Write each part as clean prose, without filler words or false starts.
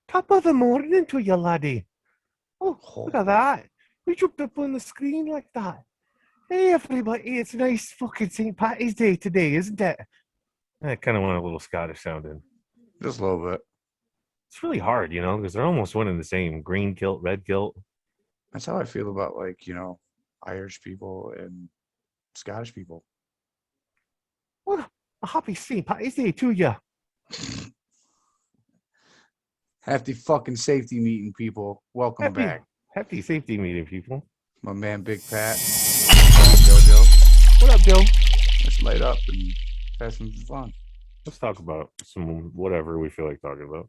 Top of the morning to you, laddie. Oh, look at that. We jumped up on the screen like that. Hey, everybody, it's a nice fucking St. Patty's Day today, isn't it? I kind of want a little Scottish sounding. Just a little bit. It's really hard, because they're almost one and the same. Green kilt, red kilt. That's how I feel about Irish people and Scottish people. Well, a happy St. Patty's Day to you. Hefty fucking safety meeting, people. Welcome back. Happy safety meeting, people. My man, Big Pat. JoJo. What up, Joe? Let's light up and have some fun. Let's talk about some whatever we feel like talking about.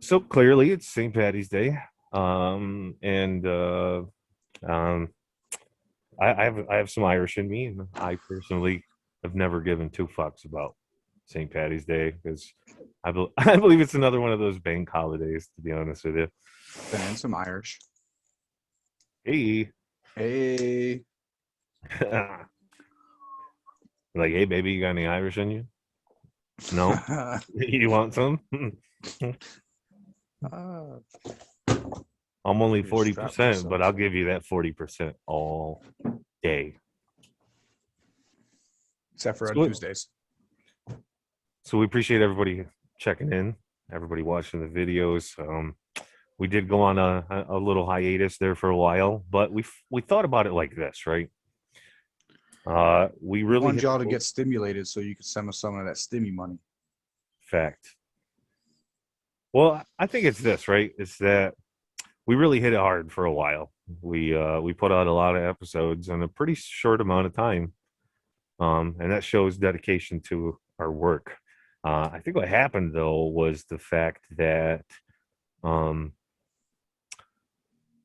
So clearly it's St. Patty's Day. I have some Irish in me, and I personally have never given two fucks about St. Patty's Day because I believe it's another one of those bank holidays, to be honest with you. And some Irish. Hey. Like, hey, baby, you got any Irish in you? No? You want some? I'm only 40%, but I'll give you that 40% all day. Except for on Tuesdays. So we appreciate everybody checking in, everybody watching the videos. We did go on a little hiatus there for a while, but we thought about it like this, right? We really want y'all to get stimulated so you can send us some of that stimmy money. Fact. Well, I think it's this, right? It's that we really hit it hard for a while. We put out a lot of episodes in a pretty short amount of time, and that shows dedication to our work. I think what happened though was the fact that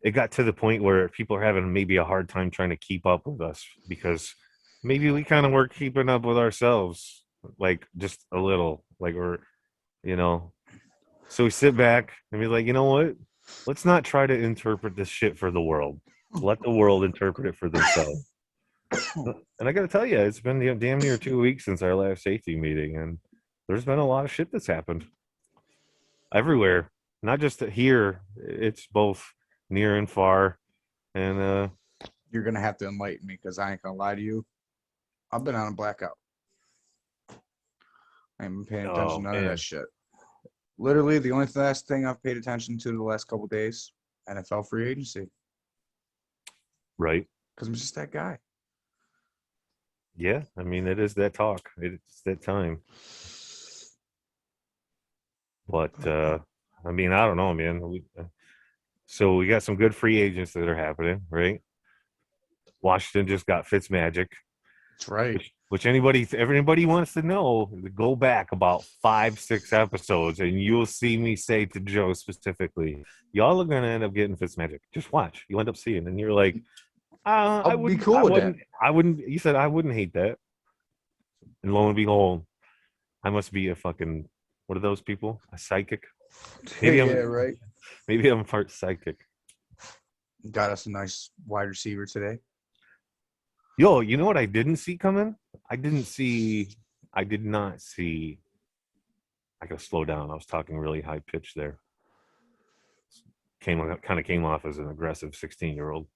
it got to the point where people are having maybe a hard time trying to keep up with us because maybe we kind of were keeping up with ourselves, like just a little, like So we sit back and be like, you know what? Let's not try to interpret this shit for the world. Let the world interpret it for themselves. And I got to tell you, it's been damn near 2 weeks since our last safety meeting, and there's been a lot of shit that's happened everywhere, not just here. It's both near and far. And you're gonna have to enlighten me because I ain't gonna lie to you. I've been on a blackout. I ain't been paying attention to none of that shit. Literally, the only last thing I've paid attention to the last couple of days, NFL free agency. Right. Because I'm just that guy. Yeah, I mean, it is that talk. It's that time. But, I mean, I don't know, man. So we got some good free agents that are happening, right? Washington just got Fitzmagic. That's right. Which everybody wants to know, go back about 5-6 episodes and you'll see me say to Joe specifically, y'all are going to end up getting Fitzmagic. Just watch. You end up seeing. And you're like, I wouldn't be cool with that. I wouldn't. You said I wouldn't hate that. And lo and behold, I must be a fucking, what are those people? A psychic? Maybe right. Maybe I'm part psychic. Got us a nice wide receiver today. Yo, you know what I didn't see coming? I did not see. I gotta slow down. I was talking really high pitched there. Came off as an aggressive 16-year-old.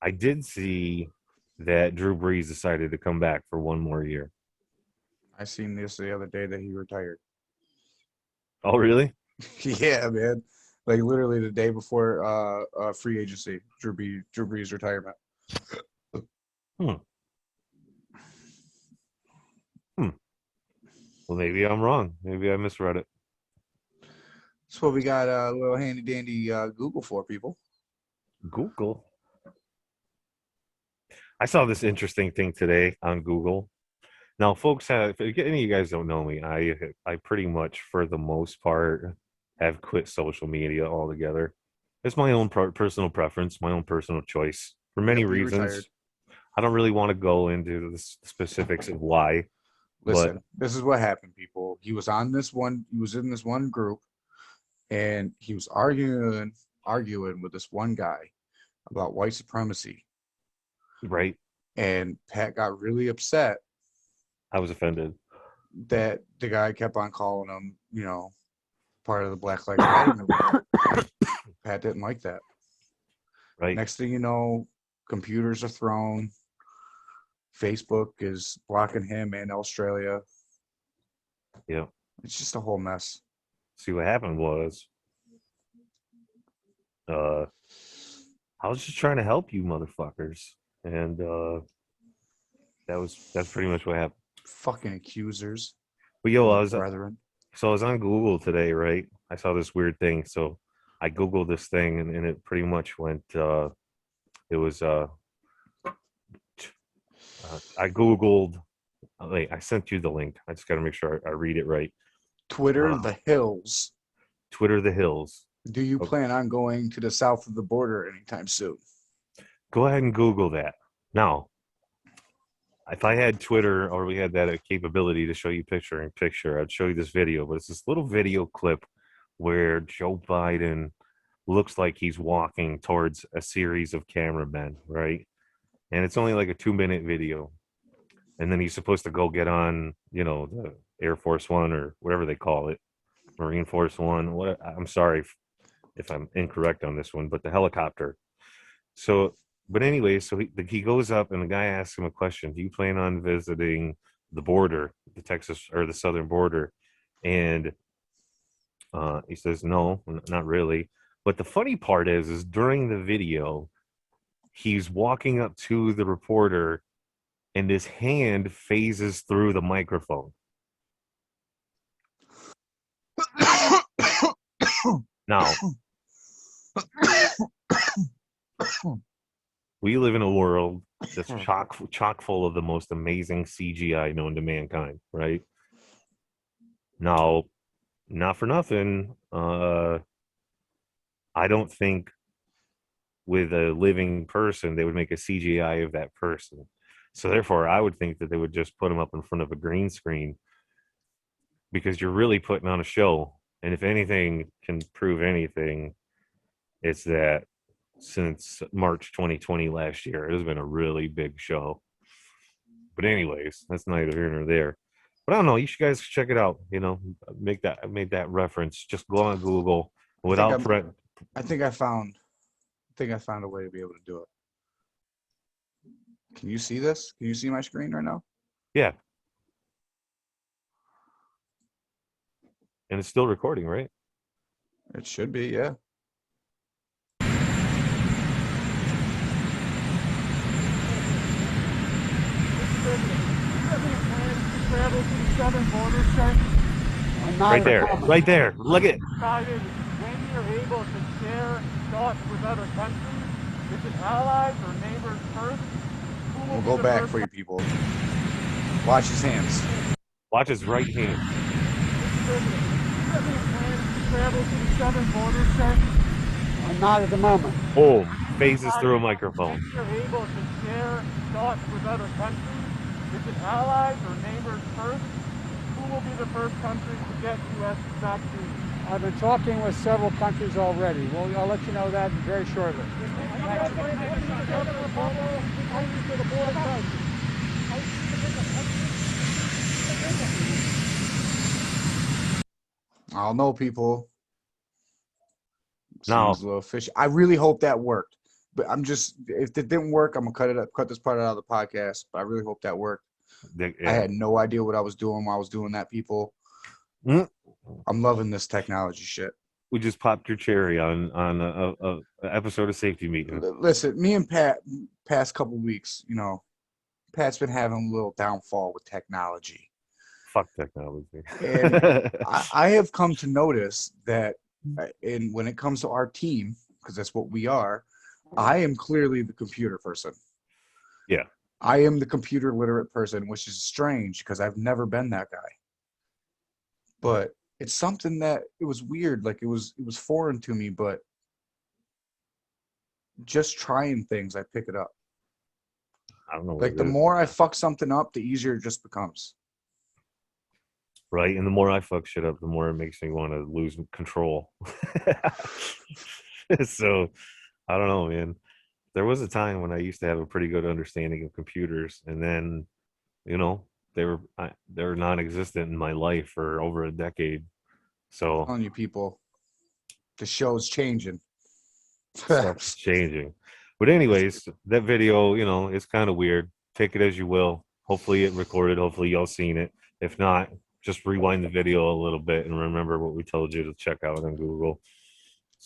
I did see that Drew Brees decided to come back for one more year. I seen this the other day that he retired. Oh, really? Yeah, man. Like literally the day before free agency, Drew Brees retirement. Well, maybe I'm wrong. Maybe I misread it. That's what we got a little handy dandy Google for, people. Google. I saw this interesting thing today on Google. Now, folks, if any of you guys don't know me, I pretty much, for the most part, have quit social media altogether. It's my own personal preference, my own personal choice, for many reasons. Retired. I don't really want to go into the specifics of why. Listen, this is what happened, people. He was in this one group, and he was arguing with this one guy about white supremacy. Right. And Pat got really upset I was offended. that the guy kept on calling him, part of the Black Lives Matter movement. Pat didn't like that. Right? Next thing you know, computers are thrown. Facebook is blocking him in Australia. Yeah. It's just a whole mess. See, what happened was, I was just trying to help you, motherfuckers, and that's pretty much what happened. Fucking accusers, But yo, brethren. I was on Google today, right? I saw this weird thing, so I googled this thing, and it pretty much went. It was I googled. Wait, I sent you the link. I just got to make sure I read it right. Twitter, the hills. Twitter the hills. Do you plan on going to the south of the border anytime soon? Go ahead and Google that. Now, if I had Twitter or we had that capability to show you picture in picture, I'd show you this video. But it's this little video clip where Joe Biden looks like he's walking towards a series of cameramen, right? And it's only like a 2-minute video. And then he's supposed to go get on, the Air Force One or whatever they call it, Marine Force One. What? I'm sorry if I'm incorrect on this one, but the helicopter. So, but anyway, so he goes up and the guy asks him a question. Do you plan on visiting the border, the Texas or the southern border? And he says, no, not really. But the funny part is during the video, he's walking up to the reporter and his hand phases through the microphone. Now, we live in a world that's chock full of the most amazing CGI known to mankind, right? Now, not for nothing, I don't think with a living person they would make a CGI of that person. So therefore, I would think that they would just put him up in front of a green screen because you're really putting on a show. And if anything can prove anything, it's that since March 2020 last year, it has been a really big show. But anyways, that's neither here nor there. But I don't know. You guys check it out. Make that reference. Just go on Google without I think I found a way to be able to do it. Can you see this? Can you see my screen right now? Yeah. And it's still recording, right? It should be, yeah. Right there. Look at it. When you're able to share thoughts with other countries, is it allies or neighbors first? We'll go back for you people. Watch his hands. Watch his right hand. Travel to the southern border, sir? Not at the moment. Boom. Phases through a microphone. When you're able to share thoughts with other countries, is it allies or neighbors first? Who will be the first country to get U.S. vaccines? I've been talking with several countries already. Well, I'll let you know that very shortly. I don't know, people. No. Seems a little fishy. I really hope that worked. But if it didn't work, I'm gonna cut this part out of the podcast. But I really hope that worked. Yeah. I had no idea what I was doing while I was doing that, people. I'm loving this technology shit. We just popped your cherry on a episode of Safety Meeting. Listen, me and Pat, past couple weeks, Pat's been having a little downfall with technology. Fuck technology. And I have come to notice that when it comes to our team, because that's what we are, I am clearly the computer person. Yeah. I am the computer literate person, which is strange because I've never been that guy. But it's something that it was weird. Like it was foreign to me, but just trying things, I pick it up. I don't know. Like the more I fuck something up, the easier it just becomes. Right. And the more I fuck shit up, the more it makes me want to lose control. So I don't know, man. There was a time when I used to have a pretty good understanding of computers, and then, they're non-existent in my life for over a decade. So telling you people, the show's changing. stuff's changing. But anyways, that video, it's kind of weird. Take it as you will. Hopefully it recorded. Hopefully y'all seen it. If not, just rewind the video a little bit and remember what we told you to check out on Google.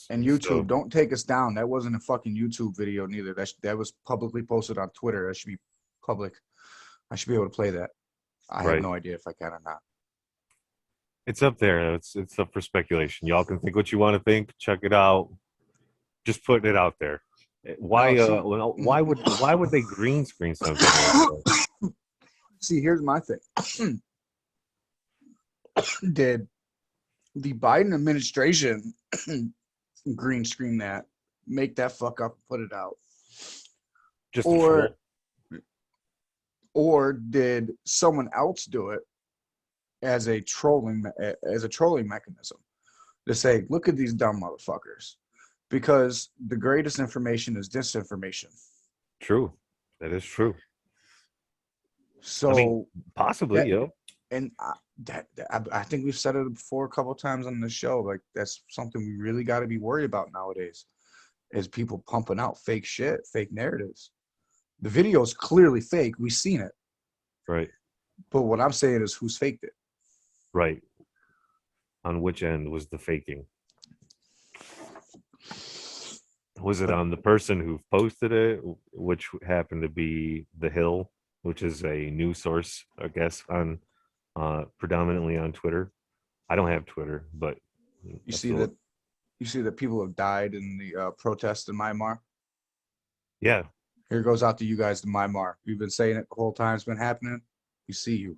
And YouTube, don't take us down. That wasn't a fucking YouTube video neither. That was publicly posted on Twitter. That should be public. I should be able to play that. I have no idea if I can or not. It's up there. It's up for speculation. Y'all can think what you want to think. Check it out. Just putting it out there. Why? Why would they green screen something like that? See, here's my thing. Did the Biden administration green screen that, make that fuck up, put it out, Just or did someone else do it as a trolling mechanism to say, look at these dumb motherfuckers, because the greatest information is disinformation. True. That is true. So I mean, possibly, yo. And I think we've said it before a couple of times on the show. Like, that's something we really got to be worried about nowadays, is people pumping out fake shit, fake narratives. The video is clearly fake. We've seen it. Right. But what I'm saying is, who's faked it? Right. On which end was the faking? Was it on the person who posted it, which happened to be The Hill, which is a news source, I guess, on predominantly on Twitter? I don't have Twitter, but You see that people have died in the protests in Myanmar? Yeah. Here goes out to you guys in Myanmar. You've been saying it the whole time it's been happening. We see you.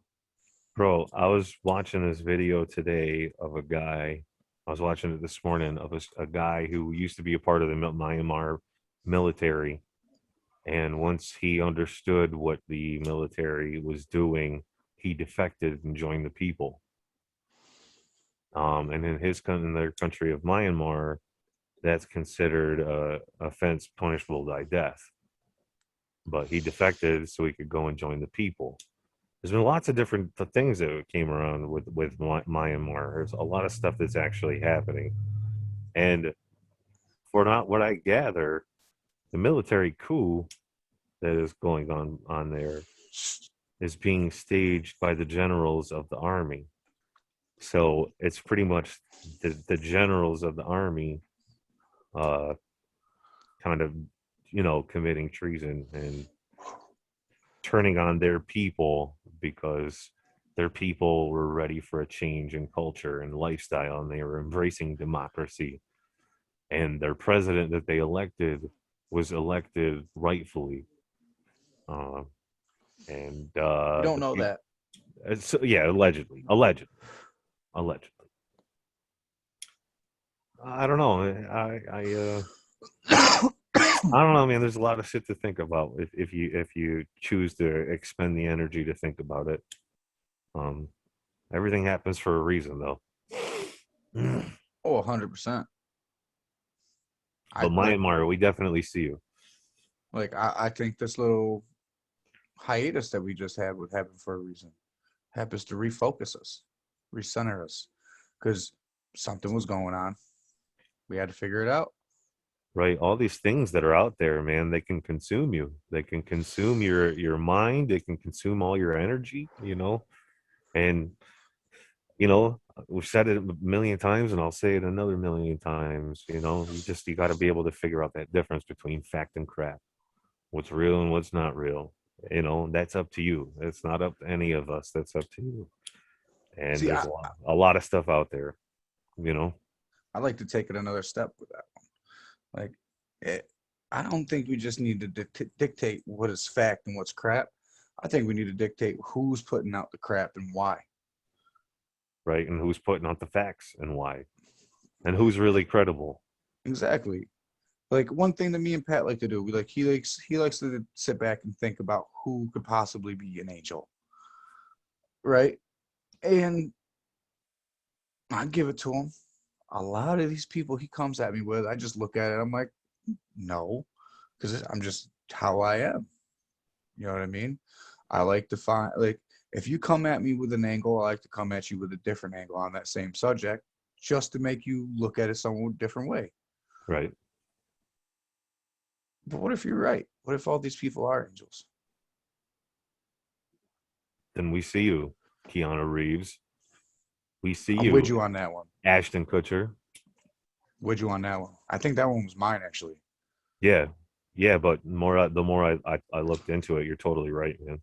Bro, I was watching this video today of a guy. I was watching it this morning of a guy who used to be a part of the Myanmar military. And once he understood what the military was doing, he defected and joined the people. And in their country of Myanmar, that's considered a offense punishable by death. But he defected so he could go and join the people. There's been lots of different things that came around with Myanmar. There's a lot of stuff that's actually happening. And for not what I gather, the military coup that is going on there is being staged by the generals of the army. So it's pretty much the generals of the army kind of, committing treason and turning on their people because their people were ready for a change in culture and lifestyle, and they were embracing democracy. And their president that they elected was elected rightfully. You don't know that. So, yeah, allegedly. I don't know. I don't know, man. There's a lot of shit to think about if you choose to expend the energy to think about it. Everything happens for a reason, though. Oh, 100%. But Myanmar, we definitely see you. Like, I think this little hiatus that we just had would happen for a reason. Happens to refocus us, recenter us, because something was going on. We had to figure it out. Right, all these things that are out there, man, they can consume you. They can consume your mind. They can consume all your energy. And we've said it a million times, and I'll say it another million times. You got to be able to figure out that difference between fact and crap, what's real and what's not real. That's up to you. It's not up to any of us. That's up to you. And there's a lot of stuff out there. I'd like to take it another step with that one. Like, I don't think we just need to dictate what is fact and what's crap. I think we need to dictate who's putting out the crap and why. Right, and who's putting out the facts and why, and who's really credible. Exactly. Like, one thing that me and Pat like to do, he likes to sit back and think about who could possibly be an angel, right? And I give it to him. A lot of these people he comes at me with, I just look at it, I'm like, no, because I'm just how I am. You know what I mean? I like to find, like, If you come at me with an angle, I like to come at you with a different angle on that same subject, just to make you look at it somewhat different way. Right. But what if you're right? What if all these people are angels? Then we see you, Keanu Reeves. We see I'm you, with you on that one. Ashton Kutcher. With you on that one. I think that one was mine, actually. Yeah, but the more I looked into it, you're totally right, man.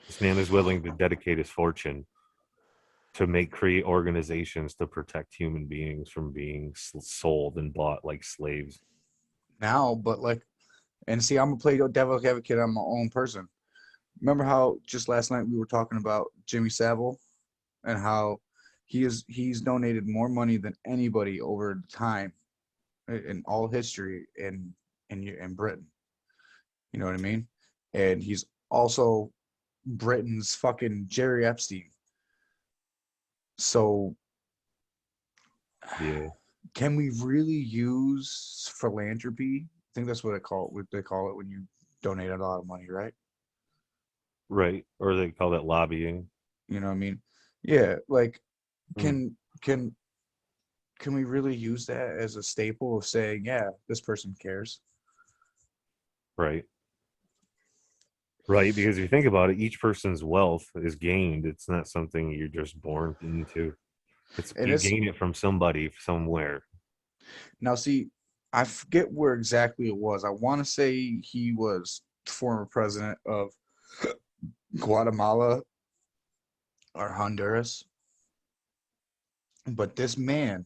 This man is willing to dedicate his fortune to create organizations to protect human beings from being sold and bought like slaves. Now, but like, and see, I'm gonna play devil's advocate on my own person. Remember how just last night we were talking about Jimmy Savile and how he's donated more money than anybody over time in all history in Britain. You know what I mean? And he's also Britain's fucking Jerry Epstein. So Yeah, can we really use philanthropy? I think that's what they call it when you donate a lot of money, right? right. Or they call that lobbying. You know what I mean? Yeah, like Mm. can we really use that as a staple of saying, yeah, this person cares? Right. Right, because if you think about it, each person's wealth is gained. It's not something you're just born into. It's And you it's gain it from somebody somewhere. now see, I forget where exactly it was. I want to say he was former president of Guatemala or Honduras. But this man,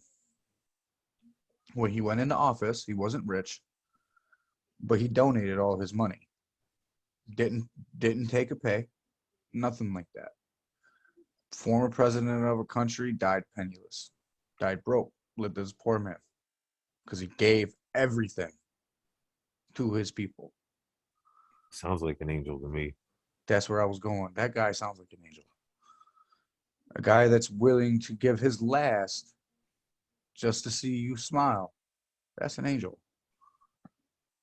when he went into office, he wasn't rich, but he donated all of his money. Didn't take a pay, nothing like that. Former president of a country died penniless, died broke, lived as a poor man because he gave everything to his people. Sounds like an angel to me. That's where I was going. That guy sounds like an angel. A guy that's willing to give his last just to see you smile. That's an angel.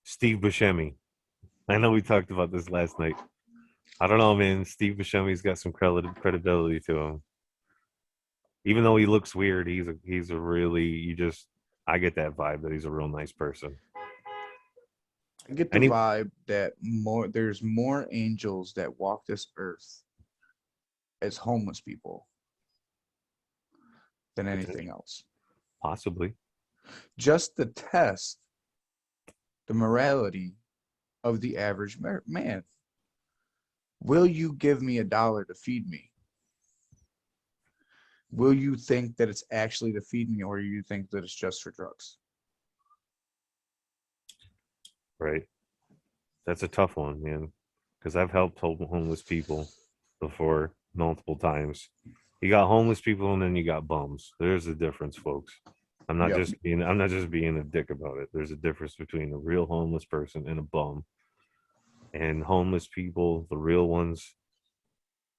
Steve Buscemi. I know we talked about this last night. I don't know, man. Steve Buscemi's got some credibility to him. Even though he looks weird, he's a really I get that vibe that he's a real nice person. I get the vibe that there's more angels that walk this earth as homeless people than anything else. Possibly. Just to test the morality of the average man. Will you give me $1 to feed me? Will you think that it's actually to feed me, or you think that it's just for drugs? Right. That's a tough one, man. Because I've helped homeless people before multiple times. You got homeless people and then you got bums. There's a difference, folks. I'm not just being a dick about it. There's a difference between a real homeless person and a bum. And homeless people, the real ones,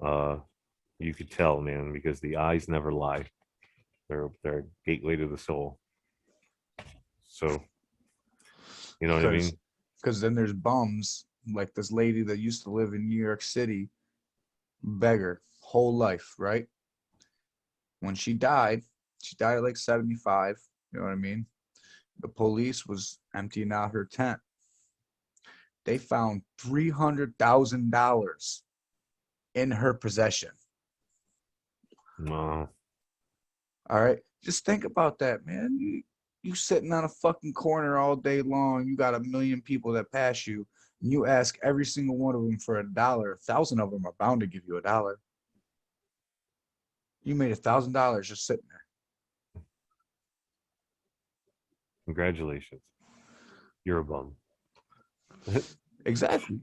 you could tell, man, because the eyes never lie. They're a gateway to the soul. So, you know what I mean? Because then there's bums like this lady that used to live in New York City, beggar, whole life, right? When she died at like 75, you know what I mean? The police was emptying out her tent. They found $300,000 in her possession. No. All right. Just think about that, man. You sitting on a fucking corner all day long. You got 1 million people that pass you. And you ask every single one of them for $1. 1,000 of them are bound to give you $1. You made $1,000 just sitting there. Congratulations. You're a bum. Exactly.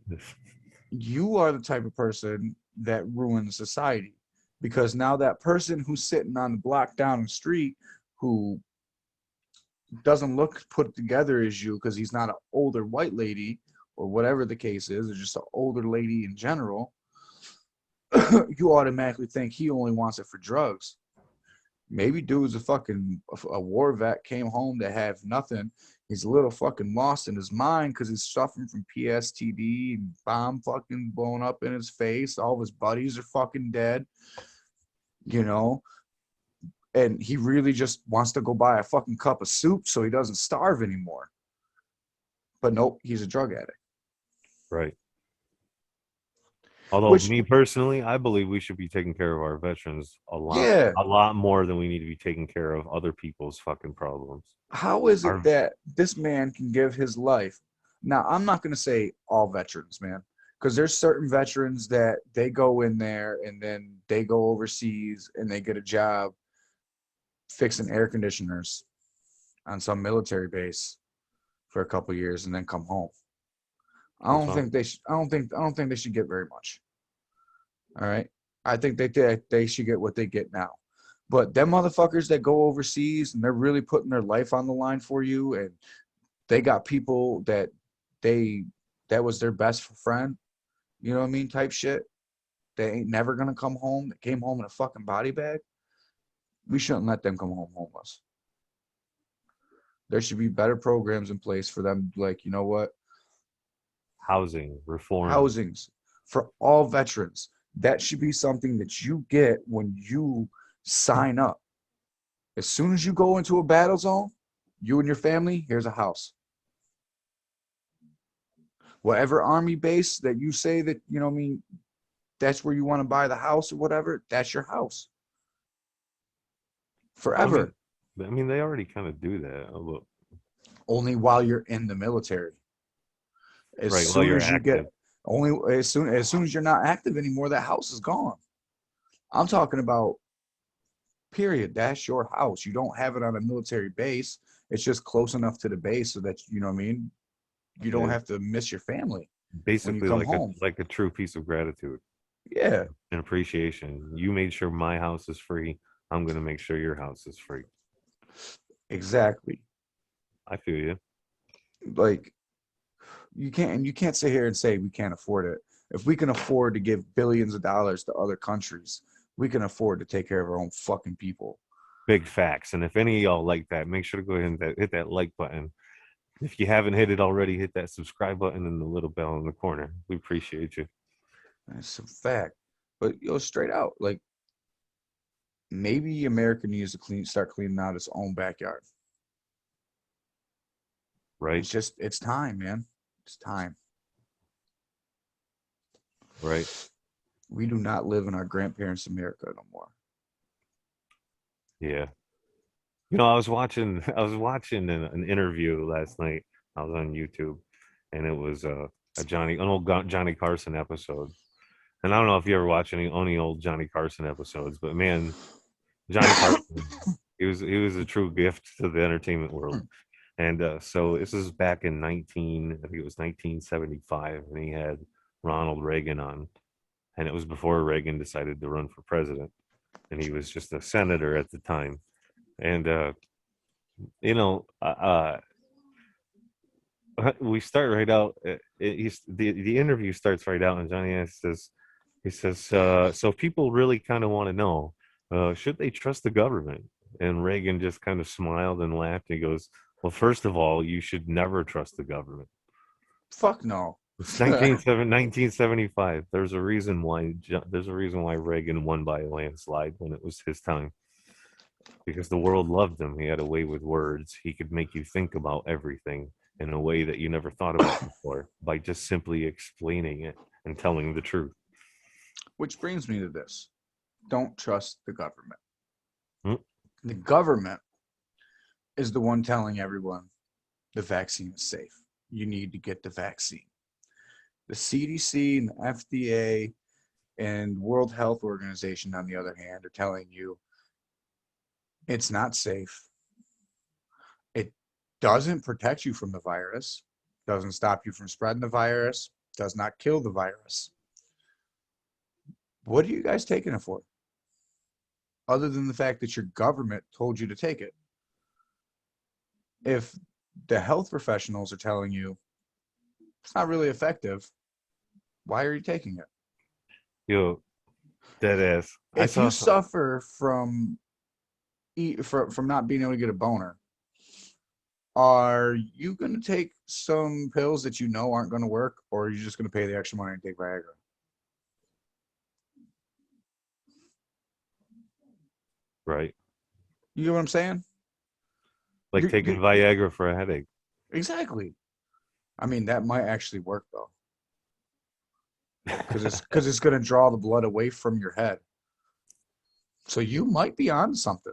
You are the type of person that ruins society, because now that person who's sitting on the block down the street who doesn't look put together as you because he's not an older white lady or whatever the case is, or just an older lady in general, you automatically think he only wants it for drugs. Maybe dude's a war vet, came home to have nothing. He's a little fucking lost in his mind because he's suffering from PSTD and bomb fucking blown up in his face. All of his buddies are fucking dead, you know? And he really just wants to go buy a fucking cup of soup so he doesn't starve anymore. But nope, he's a drug addict. Right. Although Which, me personally, I believe we should be taking care of our veterans yeah, a lot more than we need to be taking care of other people's fucking problems. how is it Our that this man can give his life? Now, I'm not going to say all veterans, man, because there's certain veterans that they go in there and then they go overseas and they get a job fixing air conditioners on some military base for a couple years and then come home. I That's don't fine. think they should. I don't think they should get very much. All right. I think they should get what they get now. But them motherfuckers that go overseas and they're really putting their life on the line for you, and they got people that that was their best friend, you know what I mean, type shit. They ain't never gonna come home. They came home in a fucking body bag. We shouldn't let them come home homeless. There should be better programs in place for them. Like, you know what? housing reform. Housings for all veterans. That should be something that you get when you sign up. As soon as you go into a battle zone, you and your family, here's a house. Whatever army base that you say that, you know what I mean, that's where you want to buy the house or whatever, that's your house. Forever. I mean, they already kind of do that. Look, Only while you're in the military. As right, while soon you're as you active. get only as soon as you're not active anymore, that house is gone. I'm talking about period. That's your house. You don't have it on a military base. It's just close enough to the base so that, you know what I mean, you don't Yeah. have to miss your family when you Basically come like home. a true piece of gratitude Yeah, and appreciation. You made sure my house is free. I'm going to make sure your house is free. exactly. I feel you. Like you can't sit here and say we can't afford it. If we can afford to give billions of dollars to other countries, we can afford to take care of our own fucking people. Big facts. And if any of y'all like that, make sure to go ahead and hit that like button. If you haven't hit it already, hit that subscribe button and the little bell in the corner. We appreciate you. That's a fact. But straight out, like maybe America needs to start cleaning out its own backyard. Right? It's time, man. It's time. Right. We do not live in our grandparents' America no more. Yeah. You know, I was watching an interview last night. I was on YouTube, and it was an old Johnny Carson episode. And I don't know if you ever watch any old Johnny Carson episodes, but man, Johnny Carson, he was a true gift to the entertainment world. And so this is back in I think it was 1975, and he had Ronald Reagan on, and it was before Reagan decided to run for president, and he was just a senator at the time. And you know, we start right out. The interview starts right out, and Johnny says, he says, so people really kind of want to know, should they trust the government? And Reagan just kind of smiled and laughed. And he goes, well, first of all, you should never trust the government. Fuck no. It's 1975. There's a reason why Reagan won by a landslide when it was his time. Because the world loved him. He had a way with words. He could make you think about everything in a way that you never thought about before by just simply explaining it and telling the truth. Which brings me to this. Don't trust the government. Hmm? The government is the one telling everyone the vaccine is safe. You need to get the vaccine. The CDC and the FDA and World Health Organization, on the other hand, are telling you it's not safe. It doesn't protect you from the virus, doesn't stop you from spreading the virus, does not kill the virus. What are you guys taking it for? Other than the fact that your government told you to take it. If the health professionals are telling you it's not really effective, why are you taking it? Yo, dead ass. If you suffer from not being able to get a boner, are you going to take some pills that you know aren't going to work, or are you just going to pay the extra money and take Viagra? Right. You know what I'm saying? Like You're, taking you're, Viagra for a headache. exactly. I mean, that might actually work though, because it's going to draw the blood away from your head. So you might be on something.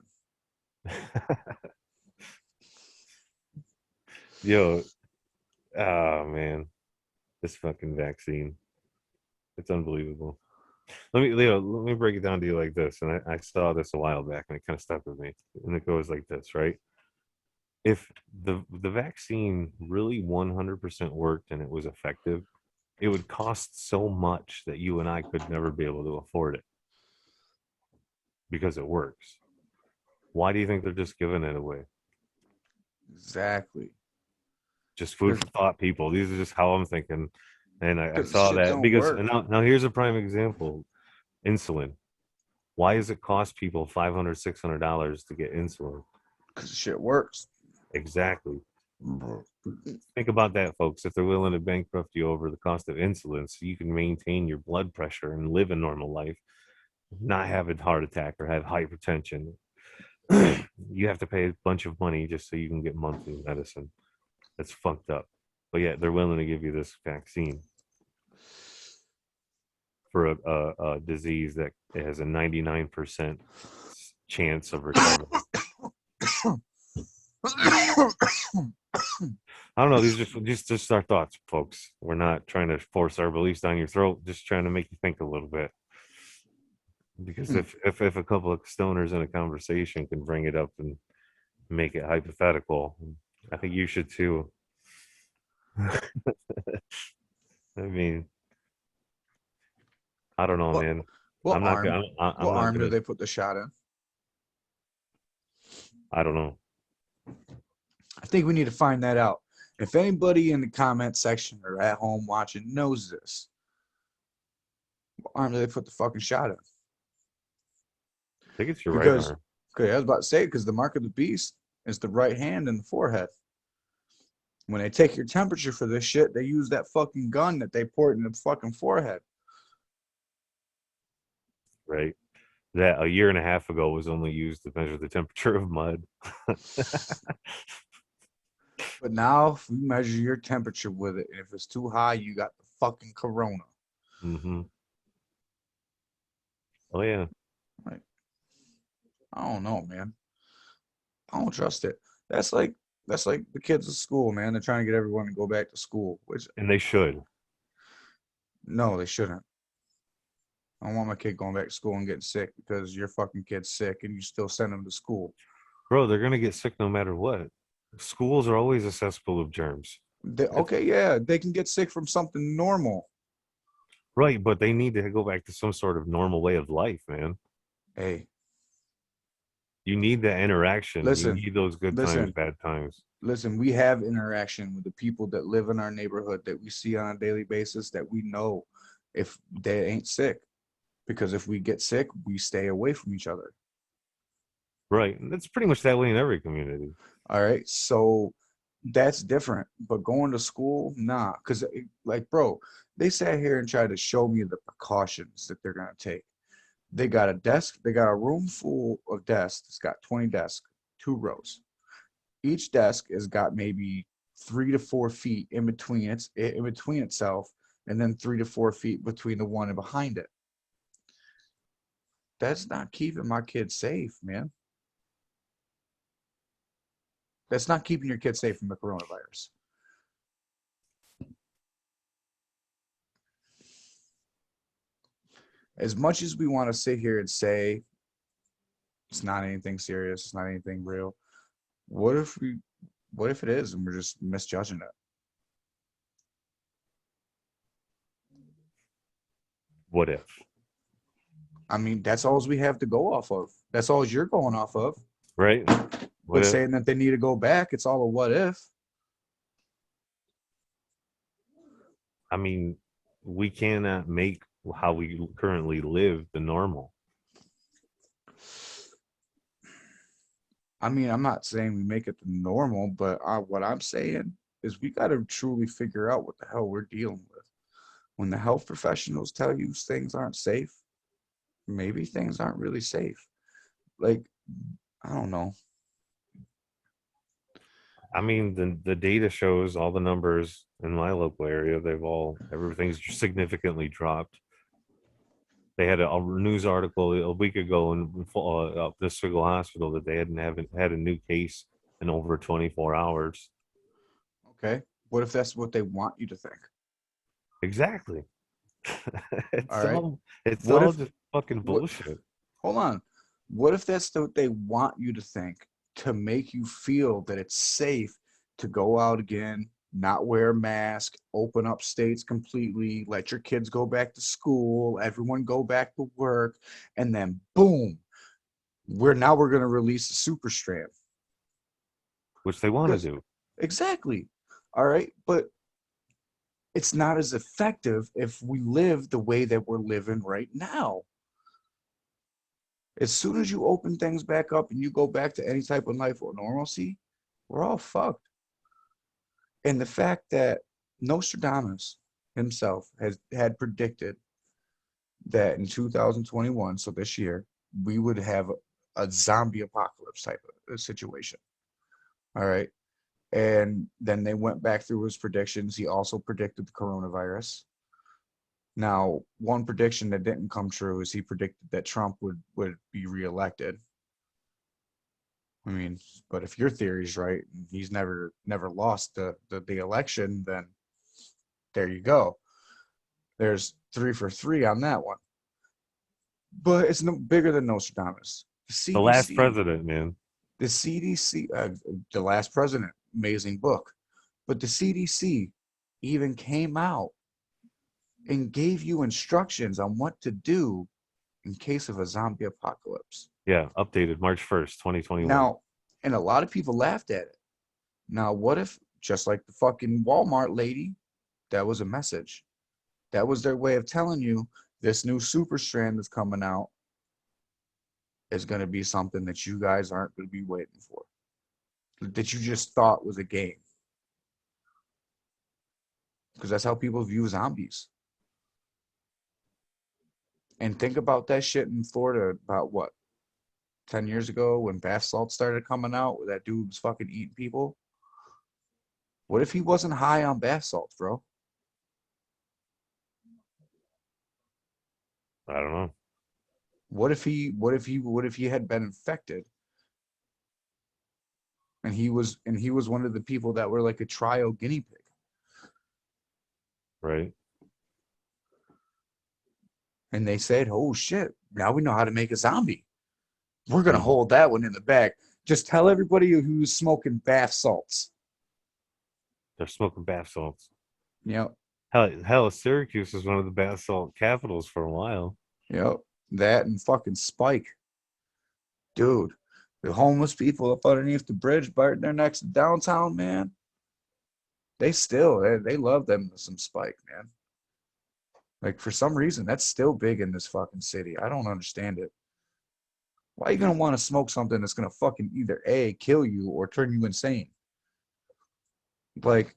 Yo, oh man, this fucking vaccine. It's unbelievable. Leo, let me break it down to you like this. And I saw this a while back and it kind of stuck with me. And it goes like this, right? If the vaccine really 100% worked and it was effective, it would cost so much that you and I could never be able to afford it because it works. Why do you think they're just giving it away? Exactly. Just food for thought, people. These are just how I'm thinking. And I Because saw shit that don't because work. now here's a prime example. Insulin. Why does it cost people $500, $600 to get insulin? Because shit works. Exactly. Think about that, folks. If they're willing to bankrupt you over the cost of insulin so you can maintain your blood pressure and live a normal life, not have a heart attack or have hypertension, you have to pay a bunch of money just so you can get monthly medicine. That's fucked up. But yet they're willing to give you this vaccine for a disease that has a 99% chance of recovery. I don't know. These are just our thoughts, folks. We're not trying to force our beliefs down your throat. Just trying to make you think a little bit. Because if a couple of stoners in a conversation can bring it up and make it hypothetical, I think you should too. I mean, I don't know, man. What I'm not arm? gonna. I'm What not arm do gonna. they put the shot in? I don't know. I think we need to find that out. If anybody in the comment section or at home watching knows this, what arm do they put the fucking shot in? I think it's your right Because, arm. okay, I was about to say, because the mark of the beast is the right hand and the forehead. When they take your temperature for this shit, they use that fucking gun that they pour in the fucking forehead. Right. That a year and a half ago was only used to measure the temperature of mud. But now, if we measure your temperature with it, and if it's too high, you got the fucking corona. Mm-hmm. Oh yeah. Like, I don't know, man. I don't trust it. That's like the kids at school, man. They're trying to get everyone to go back to school, which And they should. no, they shouldn't. I don't want my kid going back to school and getting sick because your fucking kid's sick and you still send them to school. Bro, they're gonna get sick no matter what. Schools are always a cesspool of germs. Okay, yeah, they can get sick from something normal. Right, but they need to go back to some sort of normal way of life, man. Hey, You need that interaction. You listen, need those good times, listen, bad times. listen. We have interaction with the people that live in our neighborhood that we see on a daily basis that we know if they ain't sick. Because if we get sick, we stay away from each other. Right. And it's pretty much that way in every community. All right. So that's different. But going to school, nah. Because, like, bro, they sat here and tried to show me the precautions that they're going to take. They got a desk, they got a room full of desks. It's got 20 desks, 2 rows. Each desk has got maybe 3 to 4 feet in between itself, and then 3 to 4 feet between the one and behind it. That's not keeping my kids safe, man. That's not keeping your kids safe from the coronavirus. As much as we want to sit here and say it's not anything serious, it's not anything real, what if it is and we're just misjudging it? What if? I mean, that's all we have to go off of. That's all you're going off of. Right? What But if? saying that they need to go back, it's all a what if. I mean, we cannot make how we currently live the normal. I mean, I'm not saying we make it the normal, but what I'm saying is we got to truly figure out what the hell we're dealing with. When the health professionals tell you things aren't safe, maybe things aren't really safe. Like, I don't know. I mean, the data shows all the numbers in my local area. Everything's significantly dropped. They had a news article a week ago in Piscataway Hospital that they haven't had a new case in over 24 hours. Okay. What if that's what they want you to think? Exactly. All right. It's What all if just fucking what bullshit. hold on. What if that's what they want you to think to make you feel that it's safe to go out again, not wear a mask, open up states completely, let your kids go back to school, everyone go back to work, and then boom, we're going to release the super strand. Which they want to Because do. exactly. All right, but it's not as effective if we live the way that we're living right now. As soon as you open things back up and you go back to any type of life or normalcy, we're all fucked. And the fact that Nostradamus himself had predicted that in 2021, so this year, we would have a zombie apocalypse type of situation. All right. And then they went back through his predictions. He also predicted the coronavirus. Now, one prediction that didn't come true is he predicted that Trump would be reelected. I mean, but if your theory is right, and he's never lost the election, then there you go. There's 3 for 3 on that one. But it's no bigger than Nostradamus. The CDC, The last president, man. the CDC, the last president, amazing book. But the CDC even came out and gave you instructions on what to do in case of a zombie apocalypse. Yeah, updated March 1st, 2021. Now, and a lot of people laughed at it. Now, what if, just like the fucking Walmart lady, that was a message? That was their way of telling you this new super strand that's coming out is going to be something that you guys aren't going to be waiting for, that you just thought was a game. Because that's how people view zombies. And think about that shit in Florida about what, 10 years ago when bath salts started coming out, where that dude was fucking eating people. What if he wasn't high on bath salts, bro? I don't know. What if he had been infected and he was one of the people that were like a trial guinea pig? Right. And they said, oh shit, now we know how to make a zombie. We're going to hold that one in the bag. Just tell everybody who's smoking bath salts. They're smoking bath salts. Yep. Hell, Syracuse was one of the bath salt capitals for a while. Yep. That and fucking Spike. Dude, the homeless people up underneath the bridge right there next to downtown, man. They love them some Spike, man. Like, for some reason, that's still big in this fucking city. I don't understand it. Why are you going to want to smoke something that's going to fucking either A, kill you or turn you insane? Like,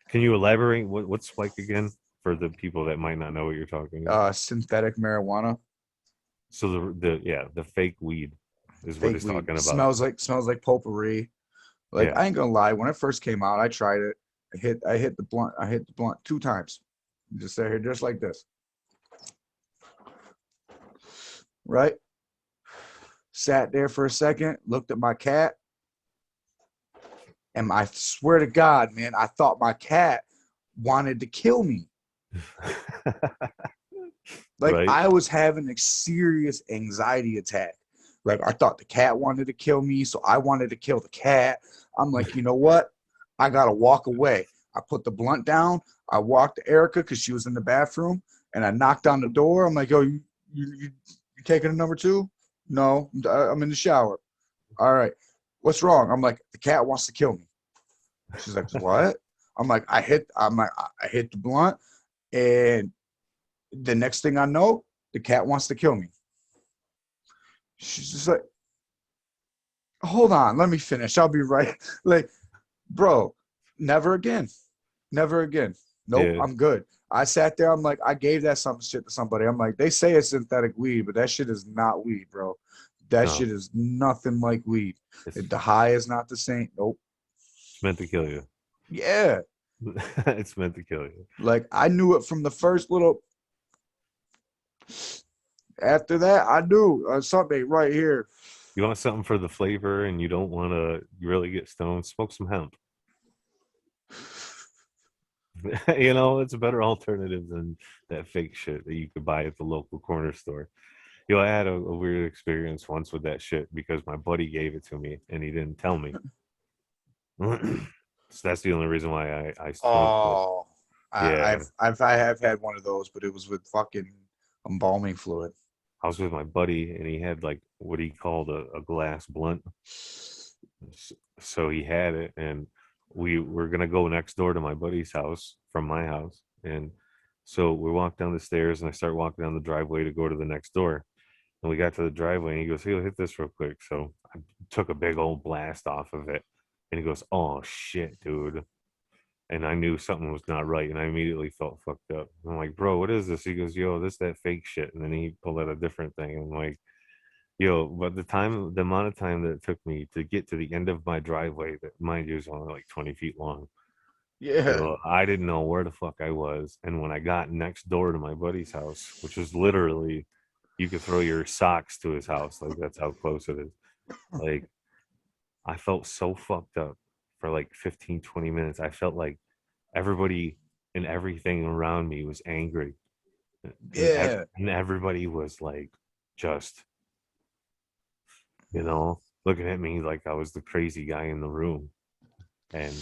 can you elaborate what's Spike again for the people that might not know what you're talking about? Synthetic marijuana. So the fake weed is what he's talking about. Smells like potpourri. Like, yeah. I ain't gonna lie, when it first came out, I tried it. I hit the blunt 2 times. Just sat here just like this. Right? Sat there for a second, looked at my cat, and I swear to God, man, I thought my cat wanted to kill me. Like, right. I was having a serious anxiety attack. Like, I thought the cat wanted to kill me, so I wanted to kill the cat. I'm like, you know what? I got to walk away. I put the blunt down. I walked to Erica because she was in the bathroom, and I knocked on the door. I'm like, yo, you taking a number 2? No, I'm in the shower. All right. What's wrong? I'm like, the cat wants to kill me. She's like, what? I'm like, I hit the blunt, and the next thing I know, the cat wants to kill me. She's just like, hold on, let me finish. I'll be right. Like, bro, never again. Never again. Nope, Yeah. I'm good. I sat there, I'm like, I gave that some shit to somebody. I'm like, they say it's synthetic weed, but that shit is not weed, bro. That No, shit is nothing like weed. it's, The high is not the same. Nope. it's meant to kill you. Yeah. It's meant to kill you. Like I knew it from the first little. After that, I knew something right here. You want something for the flavor and you don't want to really get stoned, smoke some hemp. It's a better alternative than that fake shit that you could buy at the local corner store. I had a weird experience once with that shit because my buddy gave it to me and he didn't tell me. So that's the only reason why I smoked it. Oh, Yeah. I have had one of those, but it was with fucking embalming fluid. I was with my buddy and he had like what he called a glass blunt. So he had it and we were gonna go next door to my buddy's house from my house. And so we walked down the stairs and I start walking down the driveway to go to the next door. And we got to the driveway and he goes, "Hey, hit this real quick." So I took a big old blast off of it. And he goes, "Oh shit, dude." And I knew something was not right, and I immediately felt fucked up. I'm like, "Bro, what is this?" He goes, "Yo, this that fake shit." And then he pulled out a different thing. I'm like, "Yo," but the amount of time that it took me to get to the end of my driveway, that mind you is only like 20 feet long. Yeah. I didn't know where the fuck I was. And when I got next door to my buddy's house, which was literally, you could throw your socks to his house, like that's how close it is. Like, I felt so fucked up for like 15, 20 minutes. I felt like everybody and everything around me was angry. Yeah. And everybody was like, just, looking at me like I was the crazy guy in the room. And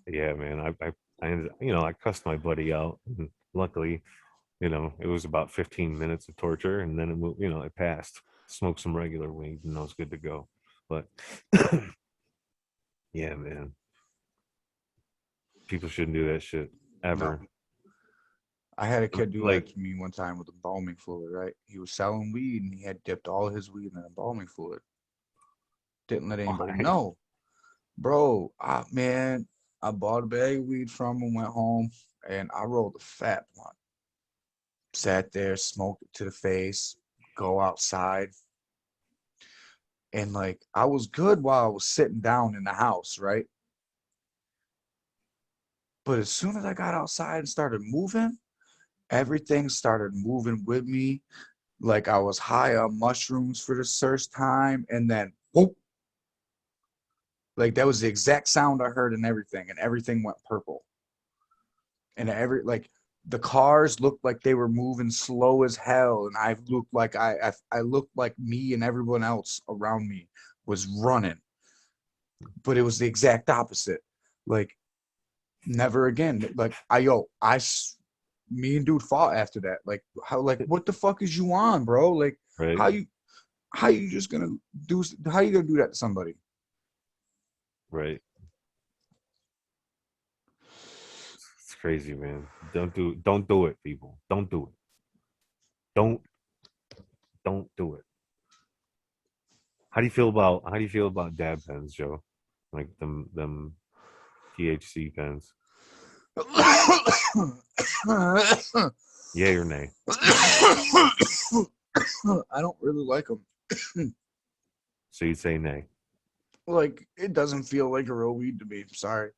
yeah, man, I cussed my buddy out. And luckily, it was about 15 minutes of torture and then it passed. Smoked some regular weed and I was good to go. But yeah, man. People shouldn't do that shit ever. No. I had a kid do Like, that to me one time with embalming fluid, right? He was selling weed and he had dipped all his weed in embalming fluid. Didn't let anybody why? know. Bro, man, I bought a bag of weed from him, went home, and I rolled a fat blunt. Sat there, smoked it to the face, go outside. And like I was good while I was sitting down in the house, right? But as soon as I got outside and started moving, everything started moving with me. Like I was high on mushrooms for the first time, and then whoop. Like that was the exact sound I heard and everything went purple. And the cars looked like they were moving slow as hell, and I looked like I looked like me and everyone else around me was running, but it was the exact opposite. Like never again. Like me and dude fought after that. Like what the fuck is you on, bro? Like right, how you just gonna how you gonna do that to somebody? right. It's crazy, man. Don't do it, people. Don't do it. Don't don't do it. How do you feel about dab pens, Joe? Like them THC pens. Yay or nay? I don't really like them. So you'd say nay. Like it doesn't feel like a real weed to me. I'm sorry.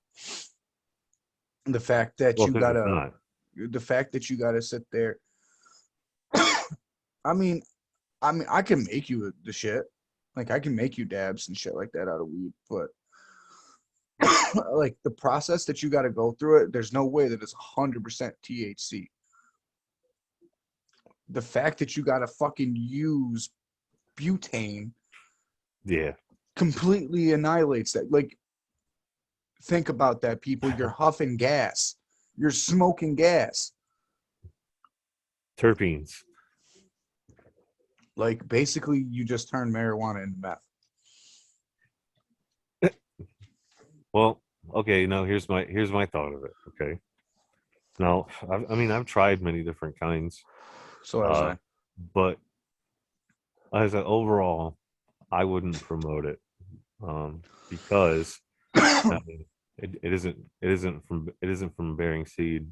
The fact that Well, you 'cause it's gotta not. the fact that you gotta sit there. I mean, I can make you the shit. Like I can make you dabs and shit like that out of weed, but like the process that you got to go through it, there's no way that it's 100% THC. The fact that you got to fucking use butane Yeah. completely annihilates that. Like, think about that, people. You're huffing gas. You're smoking gas. Terpenes. Like, basically, you just turn marijuana into meth. Well, okay. Now here's my thought of it. Okay. Now, I've tried many different kinds, So as I. but as an overall, I wouldn't promote it. because I mean, it isn't from bearing seed,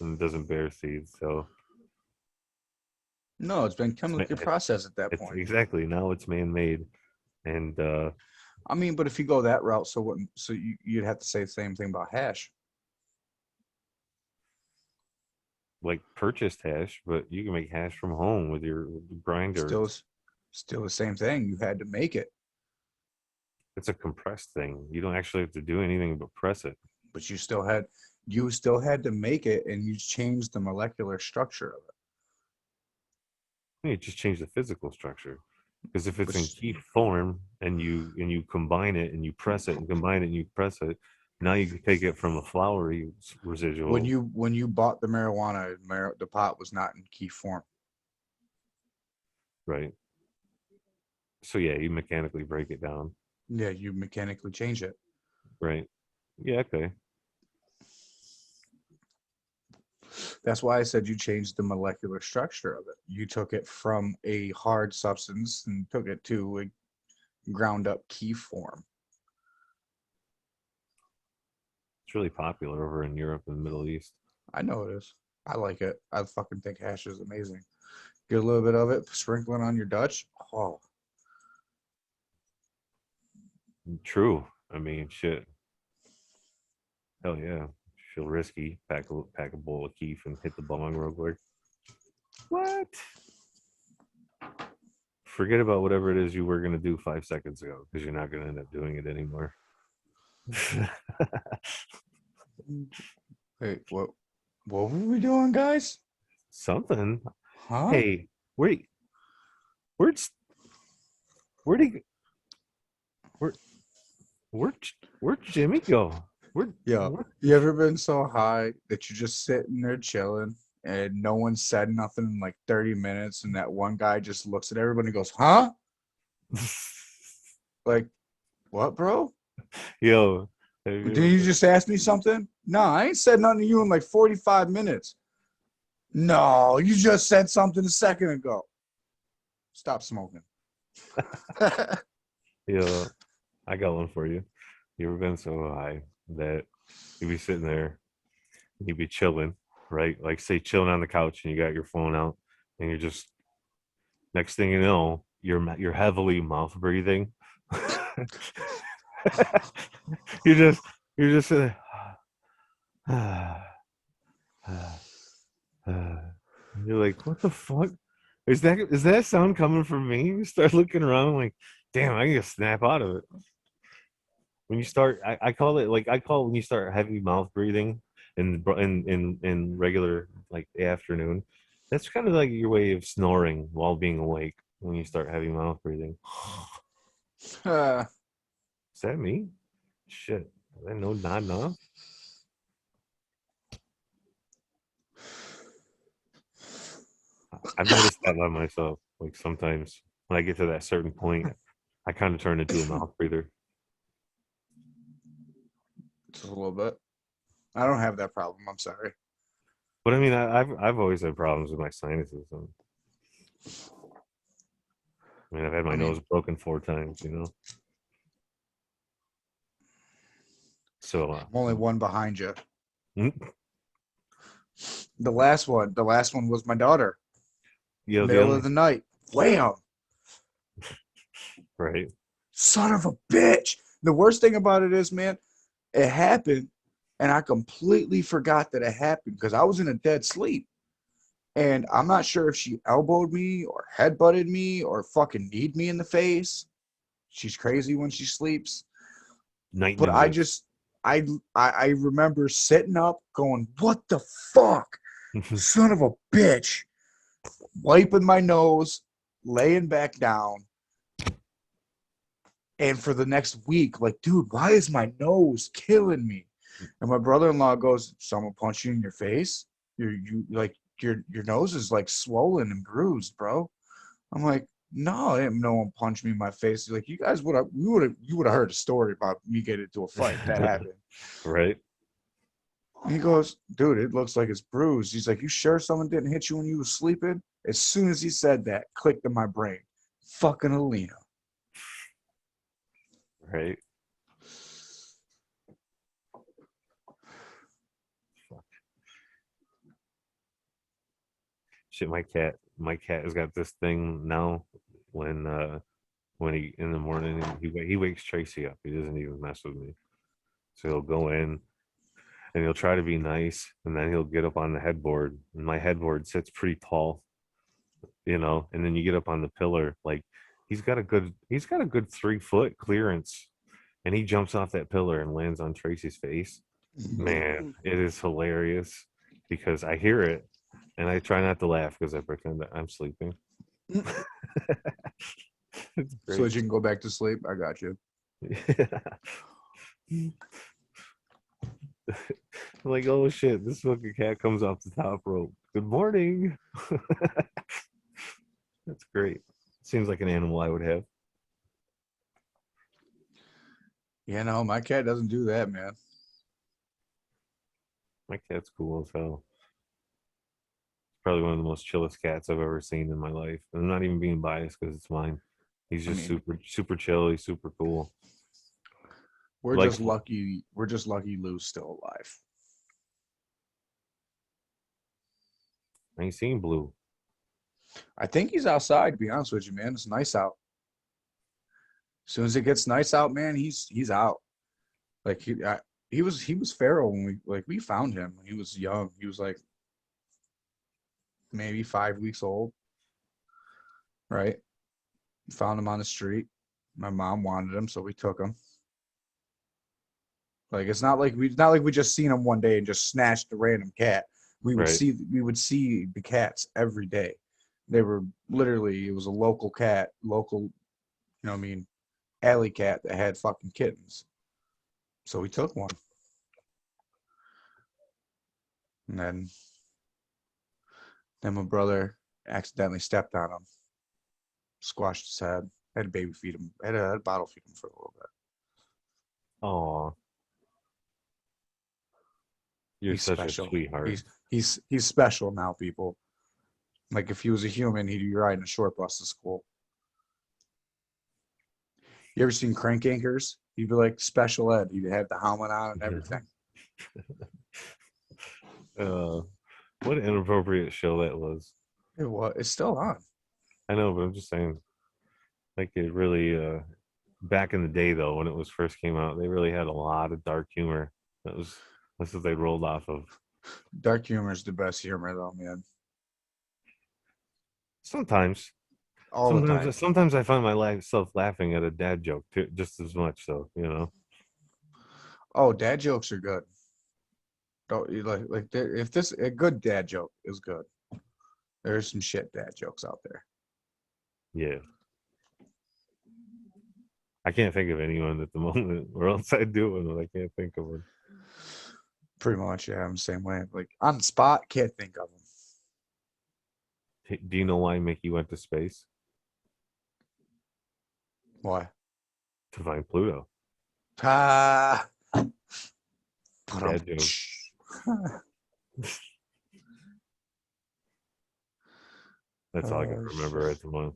and it doesn't bear seed. So No, it's been it's, chemically processed at that it's point. exactly now it's man made, and I mean, but if you go that route, so what? So you'd have to say the same thing about hash. like purchased hash, but you can make hash from home with your grinder. Still the same thing. You had to make it, It's a compressed thing. You don't actually have to do anything but press it. but you still had to make it, and you changed the molecular structure of it. You just change the physical structure. Because if it's in Which- key form and you combine it and you press it and combine it and you press it, now you can take it from a floury residual. When you bought the marijuana, the pot was not in key form. Right. So yeah, you mechanically break it down. Yeah, you mechanically change it. Right. Yeah, okay. That's why I said you changed the molecular structure of it. You took it from a hard substance and took it to a ground up key form. It's really popular over in Europe and the Middle East. I know it is. I like it. I fucking think hash is amazing. Get a little bit of it, sprinkle it on your Dutch. Oh, True. I mean, shit. Hell yeah. Feel risky. Pack a bowl of keef and hit the bong real quick. What? Forget about whatever it is you were gonna do 5 seconds ago, because you're not gonna end up doing it anymore. wait, what were we doing, guys? Something. Huh? Hey, where'd where'd he where'd Jimmy go? Yeah. You ever been so high that you're just sitting there chilling and no one said nothing in like 30 minutes and that one guy just looks at everybody and goes, huh? Like, what, bro? Yo, Did you just ask me something? No, I ain't said nothing to you in like 45 minutes. No, you just said something a second ago. Stop smoking. Yo, I got one for you. You ever been so high that you'd be sitting there, you'd be chilling, right? Like say chilling on the couch and you got your phone out and you're just next thing you know, you're heavily mouth breathing. you're just sitting there. You're like, what the fuck? Is that sound coming from me? You start looking around like, damn, I can snap out of it. When you start, I call it when you start heavy mouth breathing in regular like afternoon. That's kind of like your way of snoring while being awake when you start heavy mouth breathing. Is that me? Shit. I know not enough. I've noticed that by myself. Like sometimes when I get to that certain point, I kind of turn into a mouth breather. Just a little bit. I don't have that problem. I'm sorry. But I mean, I've always had problems with my sinuses. I mean, I've had my nose broken 4 times. So I'm only one behind you. mm, The last one was my daughter. yeah, Middle of the night. Wham! right. Son of a bitch. The worst thing about it is, man, it happened and I completely forgot that it happened because I was in a dead sleep. And I'm not sure if she elbowed me or headbutted me or fucking kneed me in the face. She's crazy when she sleeps. Night But ninjas. I remember sitting up going, what the fuck? Son of a bitch. Wiping my nose, laying back down. And for the next week, like, dude, why is my nose killing me? And my brother-in-law goes, someone punched you in your face? Your nose is like swollen and bruised, bro. I'm like, no, no one punched me in my face. He's like, you guys you would have heard a story about me getting into a fight. That happened. Right. He goes, dude, it looks like it's bruised. He's like, you sure someone didn't hit you when you were sleeping? As soon as he said that, clicked in my brain. Fucking Alina. Right? Fuck. Shit, my cat has got this thing now when he in the morning he wakes Tracy up. He doesn't even mess with me. So he'll go in and he'll try to be nice, and then he'll get up on the headboard. And my headboard sits pretty tall, and then you get up on the pillar, like he's got a good 3 foot clearance, and he jumps off that pillar and lands on Tracy's face. Man, it is hilarious because I hear it and I try not to laugh because I pretend that I'm sleeping. It's So that great. you can go back to sleep. I got you. Like, oh shit, this fucking cat comes off the top rope. Good morning. That's great. Seems like an animal I would have. Yeah, no, my cat doesn't do that, man. My cat's cool as hell. Probably one of the most chillest cats I've ever seen in my life. And I'm not even being biased because it's mine. He's just super chill. He's super cool. We're Like- just lucky. We're just lucky Lou's still alive. I ain't seen Blue. I think he's outside, to be honest with you, man. It's nice out. As soon as it gets nice out, man, he's out. Like he was feral when we found him when he was young. He was like maybe 5 weeks old. Right? Found him on the street. My mom wanted him, so we took him. Like it's not like we just seen him one day and just snatched a random cat. We would Right. see the cats every day. They were literally, it was a local cat, alley cat that had fucking kittens. So we took one. And then my brother accidentally stepped on him, squashed his head, had to baby feed him, had to bottle feed him for a little bit. Aw. You're He's such special. a sweetheart. He's special now, people. Like if he was a human, he'd be riding a short bus to school. You ever seen Crank Anchors? He'd be like special ed. He'd have the helmet on and everything. What an inappropriate show that was. It's still on. I know, but I'm just saying, like it really back in the day though, when it was first came out, they really had a lot of dark humor. That's what they rolled off of. Dark humor is the best humor, though, man. Sometimes. All the time. Sometimes I find myself laughing at a dad joke too, just as much. So Oh, dad jokes are good. Don't you if this a good dad joke is good. There's some shit dad jokes out there. yeah. I can't think of anyone at the moment, or else I'd do one, but I can't think of one. Pretty much, yeah. I'm the same way. Like on the spot, can't think of them. Do you know why Mickey went to space? Why? To find Pluto. Ah. Dad joke. That's all I can remember at the moment.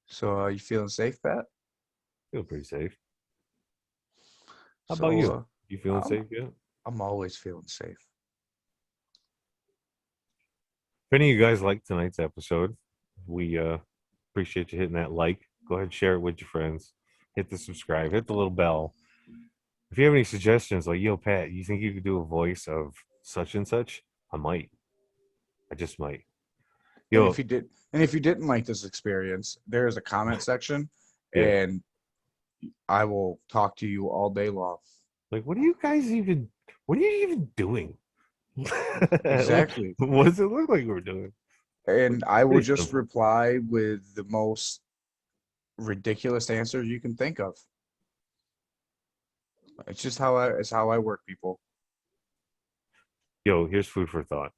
So, you feeling safe, Pat? Feel pretty safe. How about you? You feeling safe yet? I'm always feeling safe. If any of you guys liked tonight's episode, we appreciate you hitting that like. Go ahead and share it with your friends. Hit the subscribe. Hit the little bell. If you have any suggestions, like, yo, Pat, you think you could do a voice of such and such? I might. I just might. Yo, and if you didn't like this experience, there is a comment section, and I will talk to you all day long. Like, what are you even doing? Exactly. What does it look like we're doing? And I will just reply with the most ridiculous answer you can think of. It's just how I work, people. Yo, here's food for thought.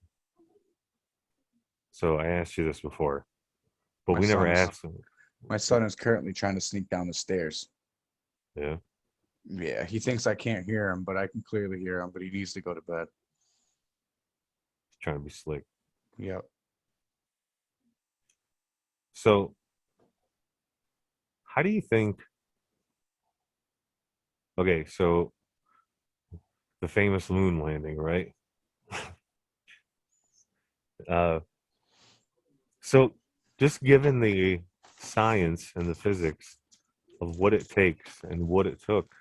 So I asked you this before, but we never asked him. My son is currently trying to sneak down the stairs. Yeah. Yeah, he thinks I can't hear him, but I can clearly hear him, but he needs to go to bed. He's trying to be slick. Yep. So how do you think Okay, so the famous moon landing, right? Uh, so just given the science and the physics of what it takes and what it took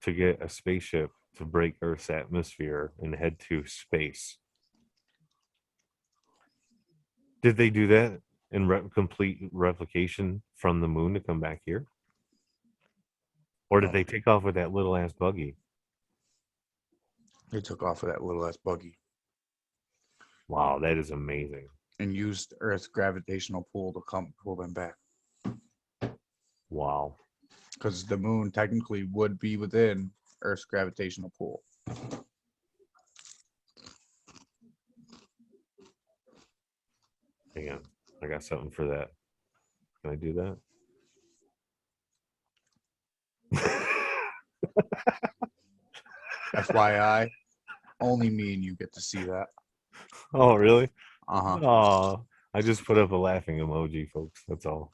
to get a spaceship to break Earth's atmosphere and head to space. Did they do that in complete replication from the moon to come back here? Or did No. they take off with that little ass buggy? They took off with that little ass buggy Wow, that is amazing. and used Earth's gravitational pull to come pull them back. Wow. Because the moon technically would be within Earth's gravitational pull. Hang on. I got something for that. Can I do that? FYI, only me and you get to see that. Oh, really? Uh-huh. Oh, I just put up a laughing emoji, folks. That's all.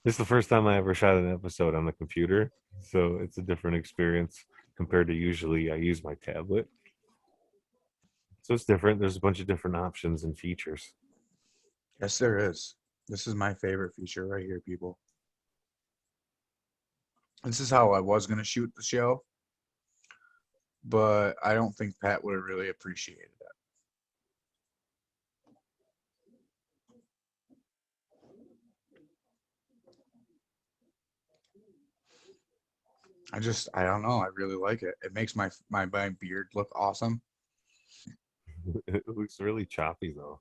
This is the first time I ever shot an episode on the computer, so it's a different experience compared to usually I use my tablet. So it's different. There's a bunch of different options and features. Yes, there is. This is my favorite feature right here, people. This is how I was going to shoot the show, but I don't think Pat would have really appreciated it. I don't know. I really like it. It makes my beard look awesome. It looks really choppy, though.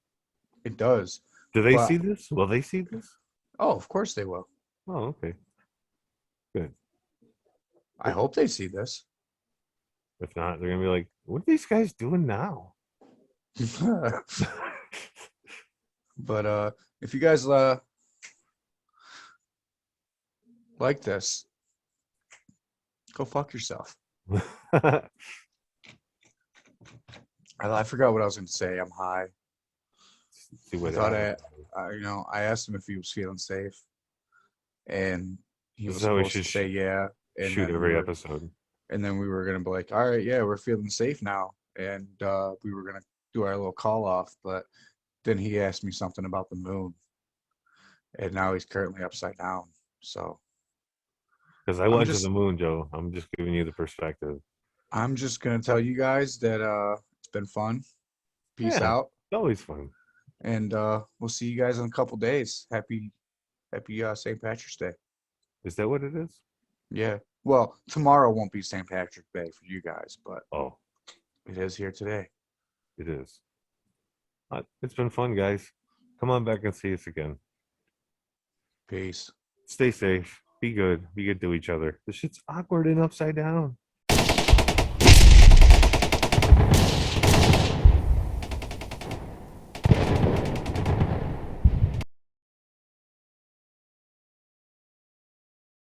It does. Do they But- see this? Will they see this? Oh, of course they will. Oh, okay. Good. I hope they see this. If not, they're gonna be like, "What are these guys doing now?" But if you guys like this, go fuck yourself. I forgot what I was going to say. I'm high. See what I thought happens. I asked him if he was feeling safe, and he This was is how we supposed to should say yeah. And shoot then every we were, episode. and then we were gonna be like, all right, yeah, we're feeling safe now, and we were gonna do our little call off, but then he asked me something about the moon, and now he's currently upside down. So Because I went to the moon, Joe. I'm just giving you the perspective. I'm just gonna tell you guys that it's been fun. Peace Yeah. out, It's always fun. and we'll see you guys in a couple days. Happy St. Patrick's Day. Is that what it is? Yeah. Well, tomorrow won't be St. Patrick's Day for you guys, but Oh, it is here today. it is. It's been fun, guys. Come on back and see us again. Peace. Stay safe. Be good. Be good to each other. This shit's awkward and upside down.